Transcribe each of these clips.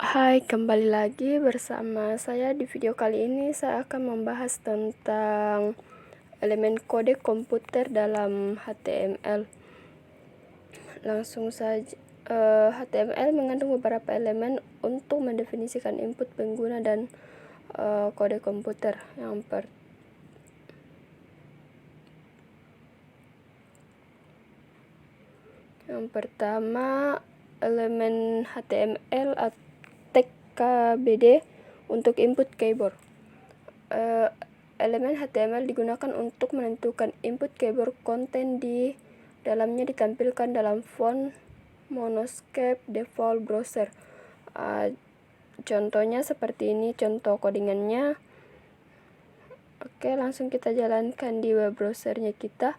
Hai, kembali lagi bersama saya. Di video kali ini saya akan membahas tentang elemen kode komputer dalam HTML. Langsung saja, HTML mengandung beberapa elemen untuk mendefinisikan input pengguna dan kode komputer. Yang pertama, elemen HTML atau tag KBD untuk input keyboard. Elemen HTML digunakan untuk menentukan input keyboard. Konten di dalamnya ditampilkan dalam font monoscape default browser. Contohnya seperti ini, contoh codingannya. Oke, langsung kita jalankan di web browsernya kita.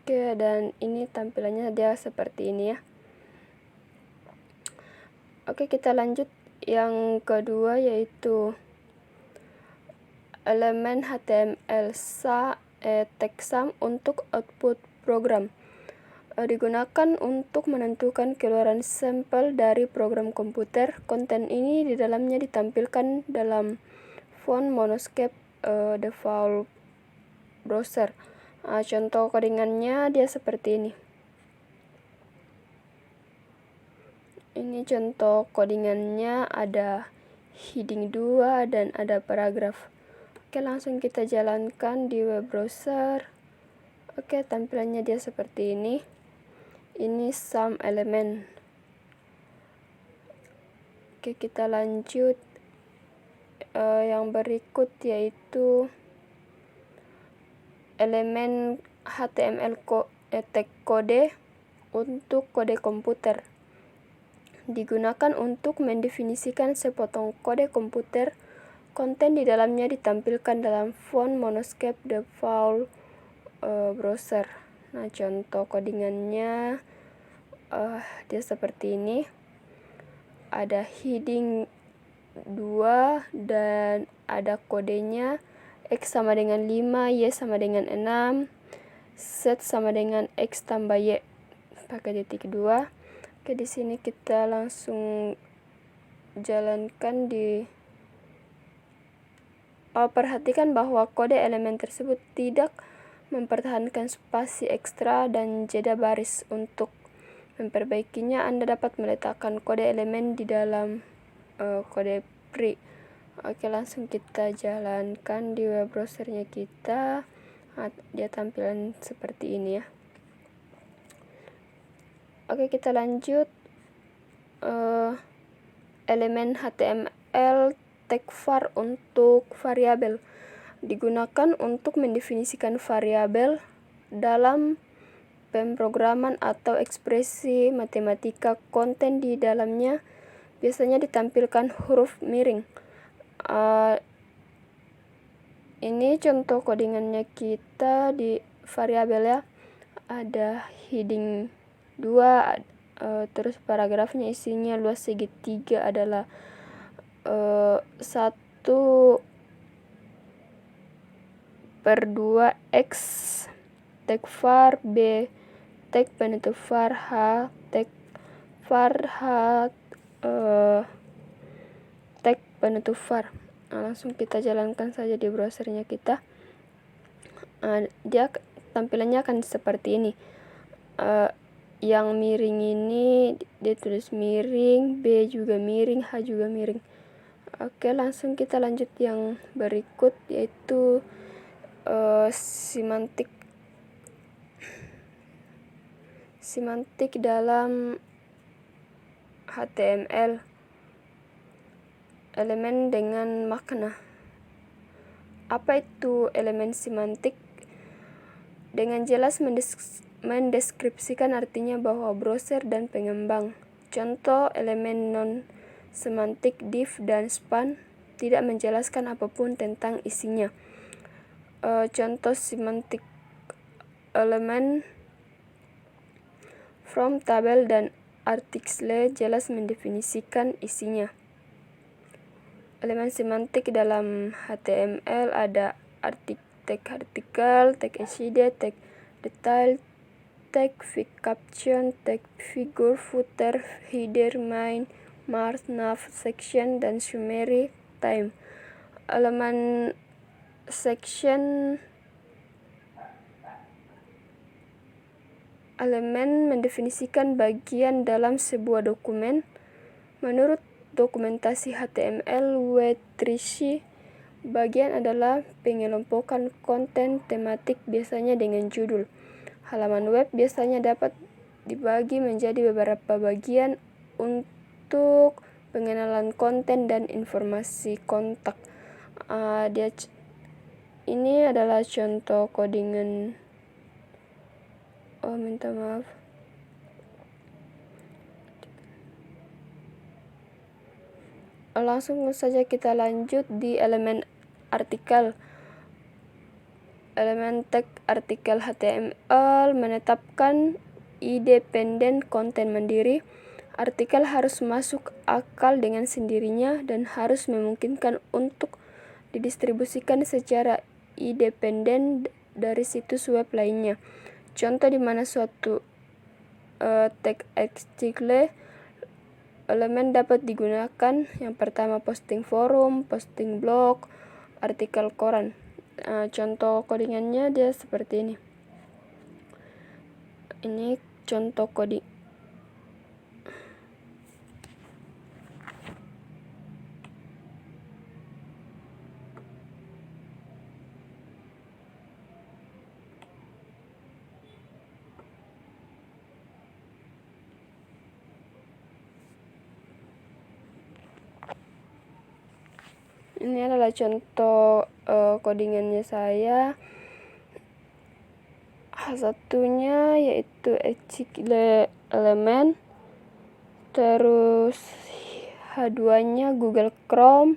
Oke, dan ini tampilannya dia seperti ini ya. Oke, kita lanjut yang kedua, yaitu elemen HTML tag sum untuk output program. Digunakan untuk menentukan keluaran sampel dari program komputer. Konten ini di dalamnya ditampilkan dalam font monoscape default browser. Contoh codingannya dia seperti ini. Ini contoh codingannya, ada heading 2 dan ada paragraf. Oke, langsung kita jalankan di web browser. Oke, tampilannya dia seperti ini. Ini sum elemen. Oke, kita lanjut yang berikut, yaitu elemen HTML tag kode untuk kode komputer. Digunakan untuk mendefinisikan sepotong kode komputer. Konten di dalamnya ditampilkan dalam font monoscape default browser. Contoh codingannya dia seperti ini. Ada heading 2 dan ada kodenya X sama dengan 5, Y sama dengan 6, Z sama dengan X tambah Y pakai titik 2. Oke, di sini kita langsung jalankan perhatikan bahwa kode elemen tersebut tidak mempertahankan spasi ekstra dan jeda baris. Untuk memperbaikinya, Anda dapat meletakkan kode elemen di dalam kode pre. Oke, langsung kita jalankan di web browsernya kita. Dia tampilan seperti ini ya. Oke, kita lanjut elemen HTML tag var untuk variabel. Digunakan untuk mendefinisikan variabel dalam pemrograman atau ekspresi matematika. Konten di dalamnya biasanya ditampilkan huruf miring. Ini contoh codingannya kita di variabel ya. Ada heading 2, terus paragrafnya isinya luas segitiga adalah 1/2x, tag var b, tag penutup var h, tag var h, tag penutup var. Langsung kita jalankan saja di browsernya kita. Dia tampilannya akan seperti ini. Yang miring ini dia tulis miring, B juga miring, H juga miring. Oke, langsung kita lanjut yang berikut, yaitu semantik dalam HTML. Elemen dengan makna. Apa itu elemen semantik? Dengan jelas mendeskripsikan artinya bahwa browser dan pengembang. Contoh elemen non-semantik div dan span tidak menjelaskan apapun tentang isinya. Contoh semantik elemen from tabel dan article jelas mendefinisikan isinya. Elemen semantik dalam HTML ada tag artikel, tag eclipse, tag detail, tag caption, tag figure, footer, header, main, Mars, Nav, Section, dan Summary Time. Elemen section elemen mendefinisikan bagian dalam sebuah dokumen. Menurut dokumentasi HTML W3C, bagian adalah pengelompokan konten tematik biasanya dengan judul. Halaman web biasanya dapat dibagi menjadi beberapa bagian untuk pengenalan konten dan informasi kontak. Ini adalah contoh codingan. Minta maaf. Langsung saja kita lanjut di elemen artikel. Elemen tag artikel HTML menetapkan independen konten mandiri. Artikel harus masuk akal dengan sendirinya dan harus memungkinkan untuk didistribusikan secara independen dari situs web lainnya. Contoh di mana suatu tag artikel elemen dapat digunakan. Yang pertama posting forum, posting blog, artikel koran. Contoh codingannya dia seperti ini. Ini contoh coding. Ini adalah contoh codingannya saya. Satunya yaitu artikel elemen, terus H2-nya Google Chrome,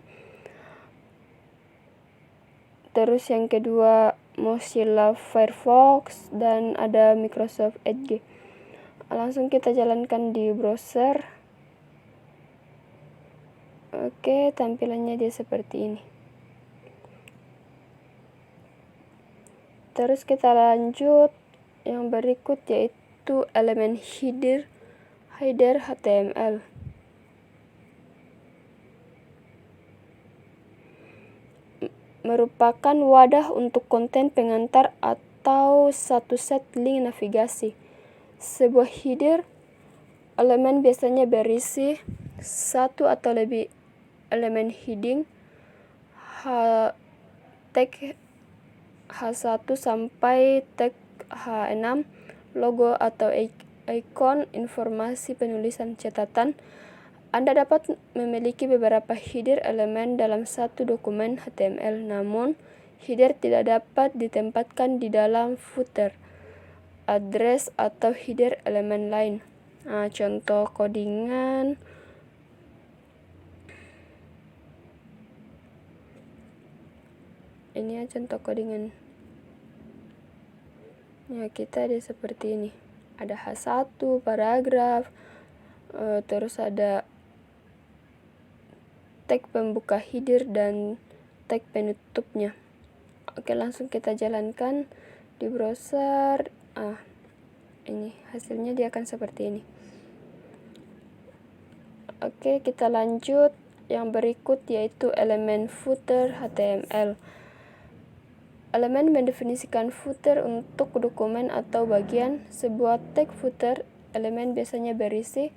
terus yang kedua Mozilla Firefox, dan ada Microsoft Edge. Langsung kita jalankan di browser. Oke, tampilannya dia seperti ini. Terus kita lanjut yang berikut yaitu elemen header HTML. Merupakan wadah untuk konten pengantar atau satu set link navigasi. Sebuah header elemen biasanya berisi satu atau lebih elemen heading, tag H1 sampai tag H6, logo atau ikon, informasi penulisan catatan. Anda dapat memiliki beberapa header elemen dalam satu dokumen HTML, namun header tidak dapat ditempatkan di dalam footer, address, atau header elemen lain. Contoh codingan. Ini contoh codingan. Kita ada seperti ini. Ada H1, paragraf, terus ada tag pembuka header dan tag penutupnya. Oke, langsung kita jalankan di browser. Ini hasilnya dia akan seperti ini. Oke, kita lanjut yang berikut yaitu elemen footer HTML. Elemen mendefinisikan footer untuk dokumen atau bagian. Sebuah tag footer elemen biasanya berisi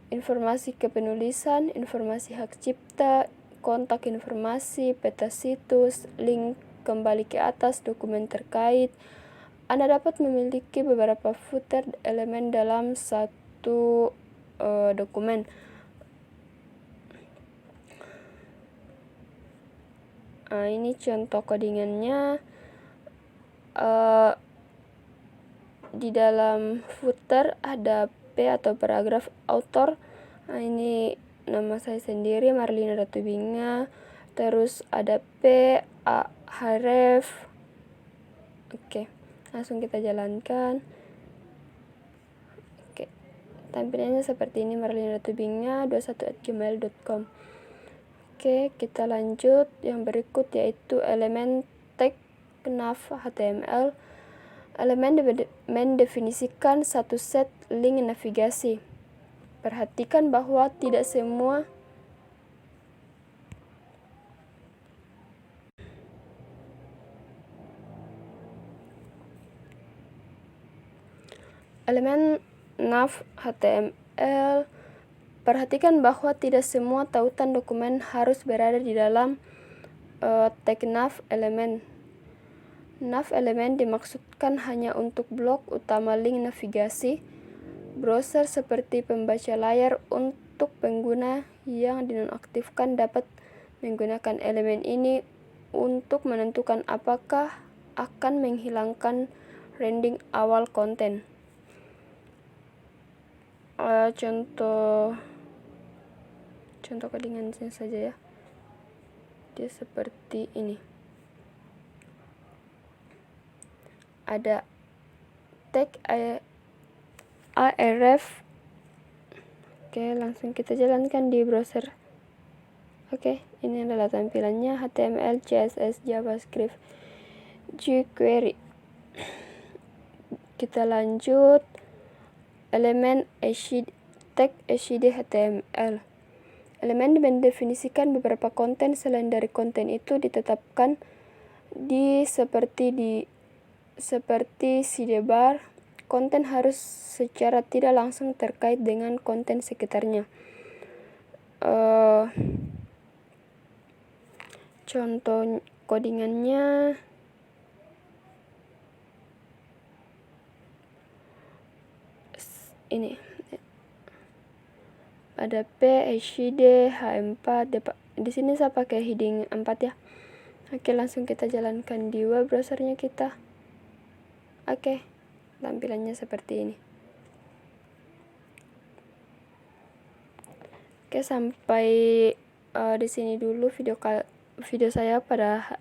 informasi kepenulisan, informasi hak cipta, kontak informasi, peta situs, link kembali ke atas, dokumen terkait. Anda dapat memiliki beberapa footer elemen dalam satu dokumen. Ini contoh codingannya. Di dalam footer ada P atau paragraf author. Ini nama saya sendiri, Marlina Ratubinga. Terus ada P, A, href. Oke, langsung kita jalankan. Oke, tampilannya seperti ini, Marlina Ratubinga 21@gmail.com. Oke, kita lanjut yang berikut yaitu elemen tag nav HTML. Elemen mendefinisikan satu set link navigasi. Perhatikan bahwa tidak semua elemen nav HTML. Perhatikan bahwa tidak semua tautan dokumen harus berada di dalam tag nav elemen. Nav elemen dimaksudkan hanya untuk blok utama link navigasi browser seperti pembaca layar. Untuk pengguna yang dinonaktifkan dapat menggunakan elemen ini untuk menentukan apakah akan menghilangkan rendering awal konten. Contoh codingannya saja ya. Dia seperti ini. Ada tag aref. Oke, langsung kita jalankan di browser. Oke, ini adalah tampilannya HTML, CSS, JavaScript, jQuery. Kita lanjut elemen tag HTML. Elemen mendefinisikan beberapa konten. Selain dari konten itu ditetapkan seperti sidebar. Konten harus secara tidak langsung terkait dengan konten sekitarnya. Contoh codingannya ini. Ada PHD, H4. Di sini saya pakai heading 4 ya. Oke, langsung kita jalankan di web browsernya kita. Oke, tampilannya seperti ini. Oke, sampai di sini dulu video saya pada